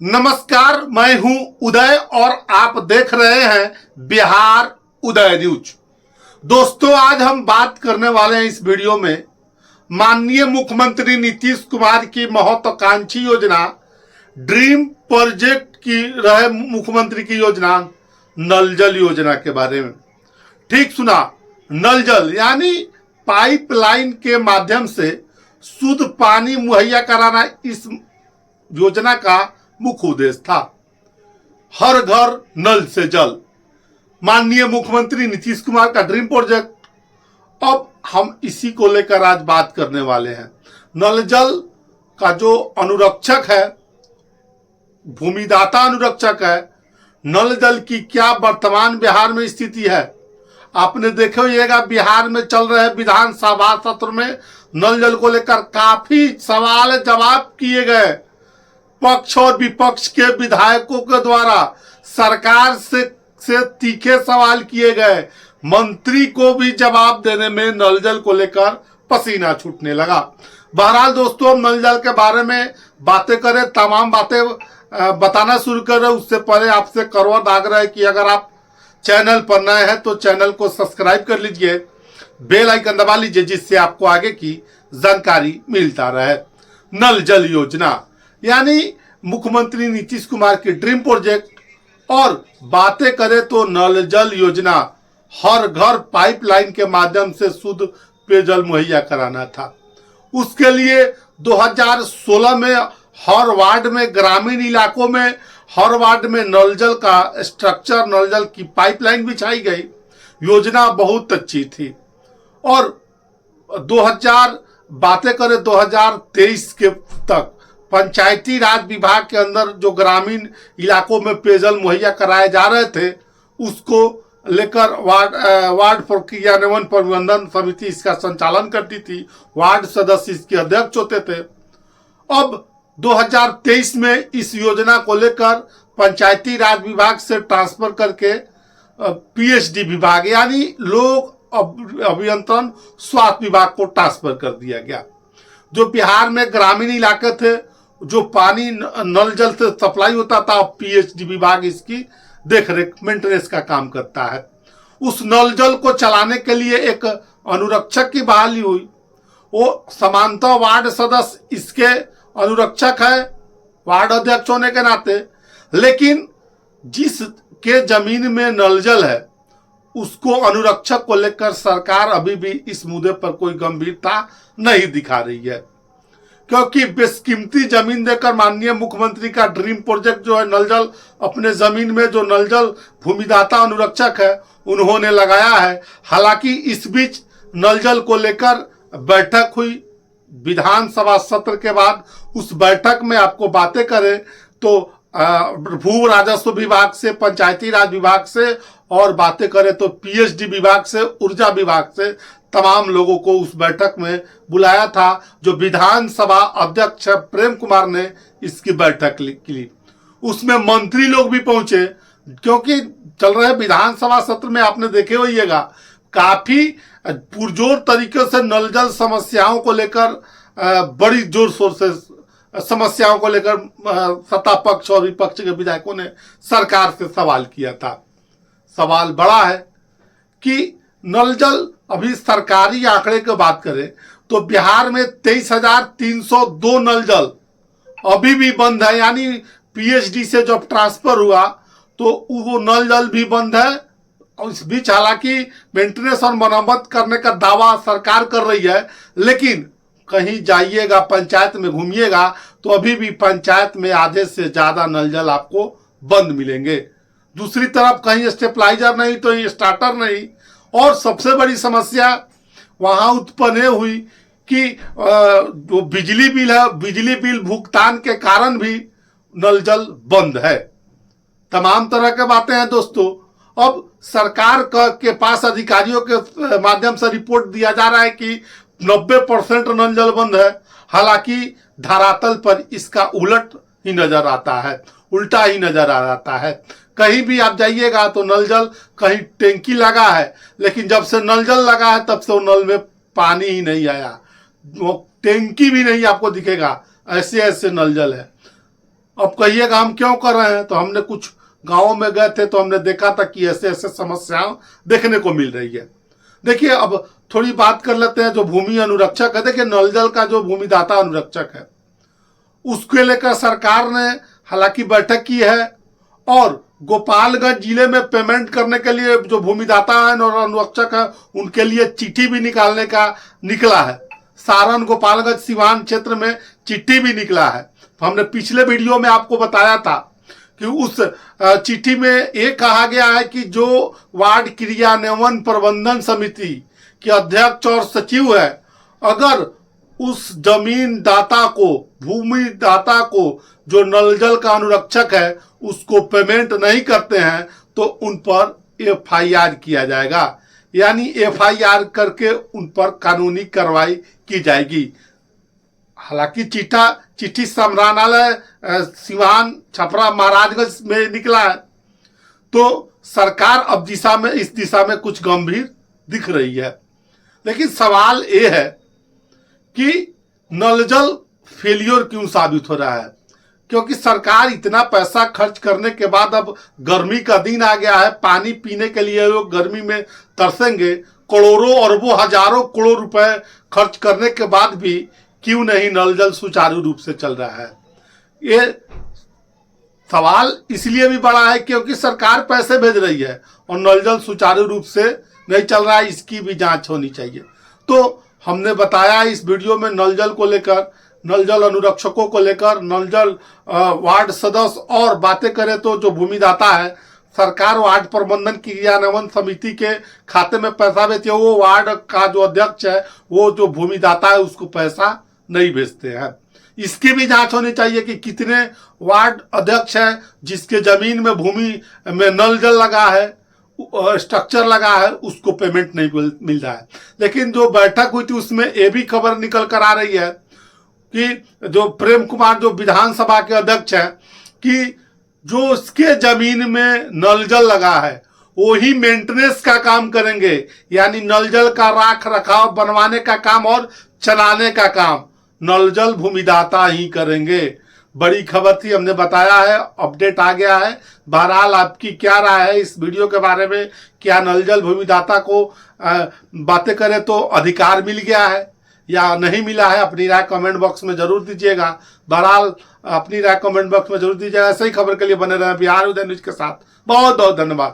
नमस्कार, मैं हूं उदय और आप देख रहे हैं बिहार उदय न्यूज। दोस्तों, आज हम बात करने वाले हैं इस वीडियो में माननीय मुख्यमंत्री नीतीश कुमार की महत्वाकांक्षी योजना ड्रीम प्रोजेक्ट की रहे मुख्यमंत्री की योजना नल जल योजना के बारे में। ठीक सुना, नल जल यानी पाइपलाइन के माध्यम से शुद्ध पानी मुहैया कराना इस योजना का मुख्य उद्देश्य था। हर घर नल से जल, माननीय मुख्यमंत्री नीतीश कुमार का ड्रीम प्रोजेक्ट। अब हम इसी को लेकर आज बात करने वाले हैं। नल जल का जो अनुरक्षक है, भूमिदाता अनुरक्षक है, नल जल की क्या वर्तमान बिहार में स्थिति है। आपने देखे होइएगा, बिहार में चल रहे विधानसभा सत्र में नल जल को लेकर काफी सवाल जवाब किए गए। पक्ष और विपक्ष के विधायकों के द्वारा सरकार से तीखे सवाल किए गए। मंत्री को भी जवाब देने में नल जल को लेकर पसीना छूटने लगा। बहरहाल दोस्तों, हम नल जल के बारे में बातें करें, तमाम बातें बताना शुरू करें उससे पहले आपसे करवत आग्रह है कि अगर आप चैनल पर नए हैं तो चैनल को सब्सक्राइब कर लीजिए, बेल आइकन दबा लीजिए, जिससे आपको आगे की जानकारी मिलता रहे। नल जल योजना यानी मुख्यमंत्री नीतीश कुमार की ड्रीम प्रोजेक्ट, और बातें करें तो नल जल योजना हर घर पाइपलाइन के माध्यम से शुद्ध पेयजल मुहैया कराना था। उसके लिए 2016 में हर वार्ड में, ग्रामीण इलाकों में हर वार्ड में नल जल का स्ट्रक्चर, नल जल की पाइपलाइन बिछाई गई। योजना बहुत अच्छी थी। और 2023 के तक पंचायती राज विभाग के अंदर जो ग्रामीण इलाकों में पेयजल मुहैया कराए जा रहे थे, उसको लेकर वार्ड क्रियान्वयन प्रबंधन समिति इसका संचालन करती थी। वार्ड सदस्य इसके अध्यक्ष होते थे। अब 2023 में इस योजना को लेकर पंचायती राज विभाग से ट्रांसफर करके पीएचडी विभाग यानी लोक अभियंत्रण स्वास्थ्य विभाग को ट्रांसफर कर दिया गया। जो बिहार में ग्रामीण इलाके थे, जो पानी नल जल से सप्लाई होता था, पीएचडी विभाग इसकी देखरेख, मेंटेनेंस का काम करता है। उस नल जल को चलाने के लिए एक अनुरक्षक की बहाली हुई। वो समानता वार्ड सदस्य इसके अनुरक्षक है, वार्ड अध्यक्ष होने के नाते। लेकिन जिसके जमीन में नल जल है, उसको अनुरक्षक को लेकर सरकार अभी भी इस मुद्दे पर कोई गंभीरता नहीं दिखा रही है, क्योंकि बेशकीमती जमीन देकर माननीय मुख्यमंत्री का ड्रीम प्रोजेक्ट जो है नल जल, अपने जमीन में जो नल जल भूमिदाता अनुरक्षक है उन्होंने लगाया है। हालांकि इस बीच नल जल को लेकर बैठक हुई विधानसभा सत्र के बाद। उस बैठक में आपको बातें करें तो भू राजस्व विभाग से, पंचायती राज विभाग से, और बातें करें तो पीएचडी विभाग से, ऊर्जा विभाग से, तमाम लोगों को उस बैठक में बुलाया था। जो विधानसभा अध्यक्ष प्रेम कुमार ने इसकी बैठक की। उसमें मंत्री लोग भी पहुंचे, क्योंकि चल रहे विधानसभा सत्र में आपने देखे होइएगा काफी पुरजोर तरीके से नल जल समस्याओं को लेकर बड़ी जोर शोर से समस्याओं को लेकर सत्ता पक्ष और विपक्ष के विधायकों ने सरकार से सवाल किया था। सवाल बड़ा है कि नल जल, अभी सरकारी आंकड़े की बात करें तो बिहार में 23,302 नल जल अभी भी बंद है। यानी पीएचडी से जब ट्रांसफर हुआ तो वो नल जल भी बंद है। और इस बीच हालांकि मेंटेनेंस और मरम्मत करने का दावा सरकार कर रही है, लेकिन कहीं जाइएगा, पंचायत में घूमिएगा तो अभी भी पंचायत में आधे से ज्यादा नल जल आपको बंद मिलेंगे। दूसरी तरफ कहीं स्टेबलाइजर नहीं तो स्टार्टर नहीं। और सबसे बड़ी समस्या वहां उत्पन्न हुई कि जो बिजली बिल है, बिजली बिल भुगतान के कारण भी नल जल बंद है। तमाम तरह के बातें हैं दोस्तों। अब सरकार के पास अधिकारियों के माध्यम से रिपोर्ट दिया जा रहा है कि 90% नल जल बंद है। हालांकि धरातल पर इसका उलट ही नजर आता है, उल्टा ही नजर आ जाता है। कहीं भी आप जाइएगा तो नल जल, कहीं टैंकी लगा है, लेकिन जब से नल जल लगा है तब से वो नल में पानी ही नहीं आया, वो टैंकी भी नहीं आपको दिखेगा। ऐसे ऐसे नल जल है। अब कहिएगा हम क्यों कर रहे हैं, तो हमने कुछ गांवों में गए थे तो हमने देखा था कि ऐसे ऐसे समस्याएं देखने को मिल रही है। देखिए अब थोड़ी बात कर लेते हैं जो भूमि अनुरक्षक है। देखिए नल जल का जो भूमिदाता अनुरक्षक है उसके लेकर सरकार ने हालांकि बैठक की है और गोपालगंज जिले में पेमेंट करने के लिए जो भूमिदाता है और अनुरक्षक है उनके लिए चिट्ठी भी निकालने का निकला है। सारण गोपालगंज सिवान क्षेत्र में चिट्ठी भी निकला है। तो हमने पिछले वीडियो में आपको बताया था कि उस चिट्ठी में ये कहा गया है कि जो वार्ड क्रियान्वयन प्रबंधन समिति के अध्यक्ष और सचिव है, अगर उस जमीन दाता को, भूमि दाता को जो नल जल का अनुरक्षक है उसको पेमेंट नहीं करते हैं तो उन पर FIR किया जाएगा, यानी FIR करके उन पर कानूनी कार्रवाई की जाएगी। हालांकि चिट्ठी समरानालय सिवान छपरा महाराजगंज में निकला है, तो सरकार अब इस दिशा में कुछ गंभीर दिख रही है। लेकिन सवाल ये है कि नल जल फेलियर क्यों साबित हो रहा है, क्योंकि सरकार इतना पैसा खर्च करने के बाद अब गर्मी का दिन आ गया है, पानी पीने के लिए लोग गर्मी में तरसेंगे। करोड़ों अरबों हजारों करोड़ रुपए खर्च करने के बाद भी क्यों नहीं नल जल सुचारू रूप से चल रहा है। ये सवाल इसलिए भी बड़ा है क्योंकि सरकार पैसे भेज रही है और नल जल सुचारू रूप से नहीं चल रहा है, इसकी भी जांच होनी चाहिए। तो हमने बताया इस वीडियो में नल जल को लेकर, नल जल अनुरक्षकों को लेकर, नल जल वार्ड सदस्य, और बातें करें तो जो भूमिदाता है, सरकार वार्ड प्रबंधन क्रियान्वयन समिति के खाते में पैसा भेजती है, वो वार्ड का जो अध्यक्ष है वो जो भूमिदाता है उसको पैसा नहीं भेजते हैं। इसकी भी जांच होनी चाहिए कि कितने वार्ड अध्यक्ष है जिसके जमीन में भूमि में नल जल लगा है, स्ट्रक्चर लगा है, उसको पेमेंट नहीं मिल रहा है। लेकिन जो बैठक हुई थी उसमें ये भी खबर निकल कर आ रही है कि जो प्रेम कुमार जो विधानसभा के अध्यक्ष हैं कि जो उसके जमीन में नल जल लगा है वही मेंटेनेंस का काम करेंगे, यानी नल जल का राख रखाव बनवाने का काम और चलाने का काम नल जल भूमिदाता ही करेंगे। बड़ी खबर थी, हमने बताया है, अपडेट आ गया है। बहरहाल आपकी क्या राय है इस वीडियो के बारे में? क्या नल जल भूमिदाता को बातें करें तो अधिकार मिल गया है या नहीं मिला है? अपनी राय कमेंट बॉक्स में जरूर दीजिएगा। बहरहाल अपनी राय कमेंट बॉक्स में जरूर दीजिएगा। ऐसे ही खबर के लिए बने रहे बिहार उदय न्यूज के साथ। बहुत बहुत धन्यवाद।